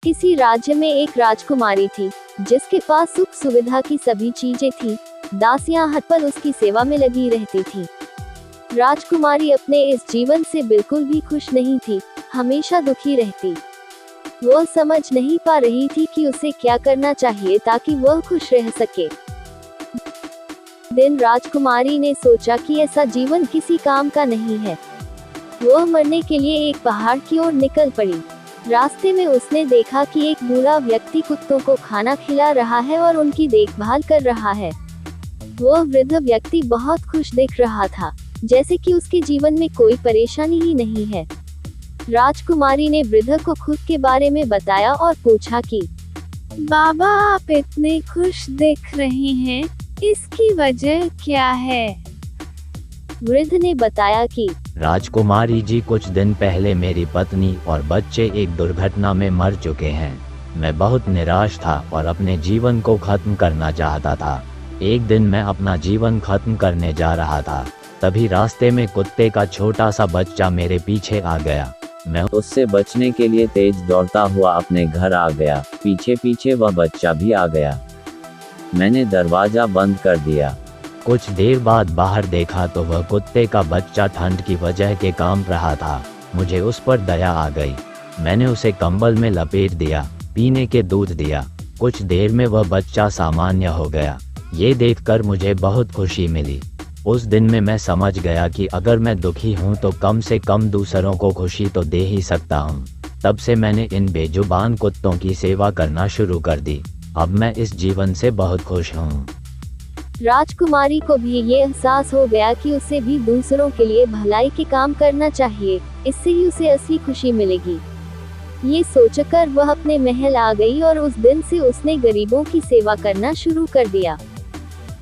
किसी राज्य में एक राजकुमारी थी, जिसके पास सुख सुविधा की सभी चीजें थी। दासियां हर पल उसकी सेवा में लगी रहती थी। राजकुमारी अपने इस जीवन से बिल्कुल भी खुश नहीं थी, हमेशा दुखी रहती। वह समझ नहीं पा रही थी कि उसे क्या करना चाहिए ताकि वह खुश रह सके। दिन राजकुमारी ने सोचा कि ऐसा जीवन किसी काम का नहीं है। वह मरने के लिए एक पहाड़ की ओर निकल पड़ी। रास्ते में उसने देखा कि एक बूढ़ा व्यक्ति कुत्तों को खाना खिला रहा है और उनकी देखभाल कर रहा है। वह वृद्ध व्यक्ति बहुत खुश दिख रहा था, जैसे कि उसके जीवन में कोई परेशानी ही नहीं है। राजकुमारी ने वृद्ध को खुद के बारे में बताया और पूछा कि बाबा, आप इतने खुश दिख रहे हैं, इसकी वजह क्या है? वृद्ध ने बताया कि राजकुमारी जी, कुछ दिन पहले मेरी पत्नी और बच्चे एक दुर्घटना में मर चुके हैं। मैं बहुत निराश था और अपने जीवन को खत्म करना चाहता था। एक दिन मैं अपना जीवन खत्म करने जा रहा था, तभी रास्ते में कुत्ते का छोटा सा बच्चा मेरे पीछे आ गया। मैं उससे बचने के लिए तेज दौड़ता हुआ अपने घर आ गया। पीछे पीछे वह बच्चा भी आ गया। मैंने दरवाजा बंद कर दिया। कुछ देर बाद बाहर देखा तो वह कुत्ते का बच्चा ठंड की वजह के कांप रहा था। मुझे उस पर दया आ गई। मैंने उसे कंबल में लपेट दिया, पीने के दूध दिया। कुछ देर में वह बच्चा सामान्य हो गया। ये देखकर मुझे बहुत खुशी मिली। उस दिन में मैं समझ गया कि अगर मैं दुखी हूँ तो कम से कम दूसरों को खुशी तो दे ही सकता हूँ। तब से मैंने इन बेजुबान कुत्तों की सेवा करना शुरू कर दी। अब मैं इस जीवन से बहुत खुश हूँ। राजकुमारी को भी ये एहसास हो गया कि उसे भी दूसरों के लिए भलाई के काम करना चाहिए, इससे ही उसे असली खुशी मिलेगी। ये सोचकर वह अपने महल आ गई और उस दिन से उसने गरीबों की सेवा करना शुरू कर दिया।